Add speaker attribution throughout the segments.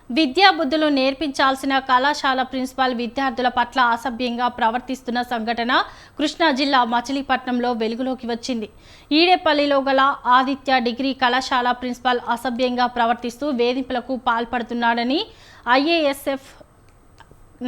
Speaker 1: విద్యా బుద్ధులు నేర్పించాల్సిన కళాశాల ప్రిన్సిపాల్ విద్యార్థుల పట్ల అసభ్యంగా ప్రవర్తిస్తున్న సంఘటన కృష్ణా జిల్లా మచిలీపట్నంలో వెలుగులోకి వచ్చింది. ఈడేపల్లిలో గల ఆదిత్య డిగ్రీ కళాశాల ప్రిన్సిపాల్ అసభ్యంగా ప్రవర్తిస్తూ వేధింపులకు పాల్పడుతున్నాడని ఐఏఎస్ఎఫ్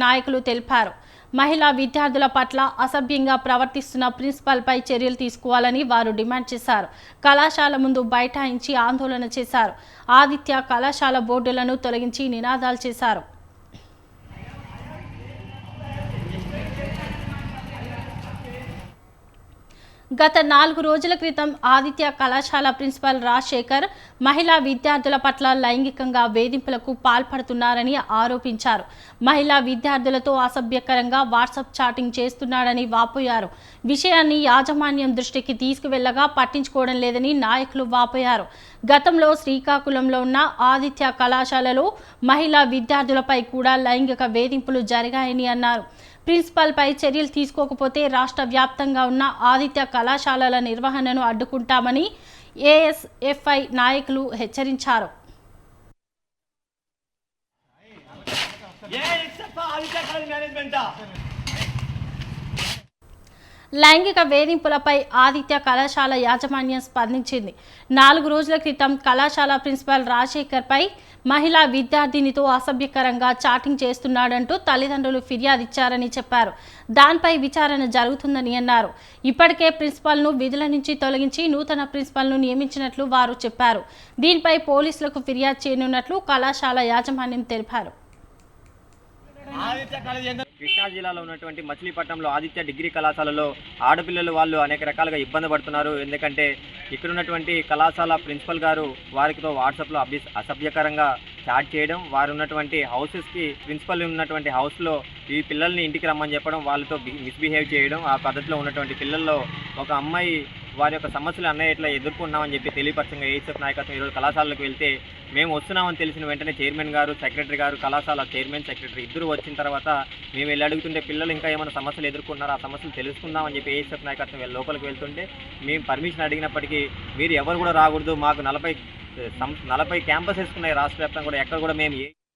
Speaker 1: నాయకులు తెలిపారు. మహిళా విద్యార్థుల పట్ల అసభ్యంగా ప్రవర్తిస్తున్న ప్రిన్సిపాల్పై చర్యలు తీసుకోవాలని వారు డిమాండ్ చేశారు. కళాశాల ముందు బైఠాయించి ఆందోళన చేశారు. ఆదిత్య కళాశాల బోర్డులను తొలగించి నినాదాలు చేశారు. గత 4 రోజుల క్రితం ఆదిత్య కళాశాల ప్రిన్సిపాల్ రాజశేఖర్ మహిళా విద్యార్థుల పట్ల లైంగికంగా వేధింపులకు పాల్పడుతున్నారని ఆరోపించారు. మహిళా విద్యార్థులతో అసభ్యకరంగా వాట్సాప్ చాటింగ్ చేస్తున్నాడని వాపోయారు. విషయాన్ని యాజమాన్యం దృష్టికి తీసుకువెళ్లగా పట్టించుకోవడం లేదని నాయకులు వాపోయారు. గతంలో శ్రీకాకుళంలో ఉన్న ఆదిత్య కళాశాలలో మహిళా విద్యార్థులపై కూడా లైంగిక వేధింపులు జరిగాయని అన్నారు. ప్రిన్సిపాల్పై చర్యలు తీసుకోకపోతే రాష్ట్ర వ్యాప్తంగా ఉన్న ఆదిత్య కళాశాలల నిర్వహణను అడ్డుకుంటామని ఏఎస్ఎఫ్ఐ నాయకులు హెచ్చరించారు. లైంగిక వేధింపులపై ఆదిత్య కళాశాల యాజమాన్యం స్పందించింది. 4 రోజుల క్రితం కళాశాల ప్రిన్సిపాల్ రాజశేఖర్పై మహిళా విద్యార్థినితో అసభ్యకరంగా చాటింగ్ చేస్తున్నాడంటూ తల్లిదండ్రులు ఫిర్యాదిచ్చారని చెప్పారు. దానిపై విచారణ జరుగుతుందని అన్నారు. ఇప్పటికే ప్రిన్సిపాల్ను విధుల నుంచి తొలగించి నూతన ప్రిన్సిపాల్ను నియమించినట్లు వారు చెప్పారు. దీనిపై పోలీసులకు ఫిర్యాదు చేయనున్నట్లు కళాశాల యాజమాన్యం తెలిపారు.
Speaker 2: కృష్ణా జిల్లాలో ఉన్నటువంటి మచిలీపట్నంలో ఆదిత్య డిగ్రీ కళాశాలలో ఆడపిల్లలు వాళ్ళు అనేక రకాలుగా ఇబ్బంది పడుతున్నారు. ఎందుకంటే ఇక్కడ ఉన్నటువంటి కళాశాల ప్రిన్సిపల్ గారు వారితో వాట్సాప్లో అసభ్యకరంగా చాట్ చేయడం, వారు ఉన్నటువంటి హౌసెస్కి ప్రిన్సిపల్ ఉన్నటువంటి హౌస్లో ఈ పిల్లల్ని ఇంటికి రమ్మని చెప్పడం, వాళ్ళతో మిస్బిహేవ్ చేయడం, ఆ పద్ధతిలో ఉన్నటువంటి పిల్లల్లో ఒక అమ్మాయి వారి యొక్క సమస్యలు అన్నయ్య ఇట్లా ఎదుర్కొన్నామని చెప్పి తెలియపరచంగా ఏఎస్ఎఫ్ నాయకత్వం ఈరోజు కళాశాలకు వెళ్తే మేము వస్తున్నామని తెలిసిన వెంటనే చైర్మన్ గారు, సెక్రటరీ గారు, కళాశాల చైర్మన్, సెక్రటరీ ఇద్దరు వచ్చిన తర్వాత మేము వెళ్ళి అడుగుతుంటే పిల్లలు ఇంకా ఏమైనా సమస్యలు ఎదుర్కొన్నారో ఆ సమస్యలు తెలుసుకుందామని చెప్పి ఏఎస్ఎఫ్ నాయకత్వం లోపలికి వెళ్తుంటే మేము పర్మిషన్ అడిగినప్పటికీ మీరు ఎవరు కూడా రాకూడదు, మాకు 40 క్యాంపసెస్ ఉన్నాయి రాష్ట్ర వ్యాప్తంగా కూడా, ఎక్కడ కూడా మేము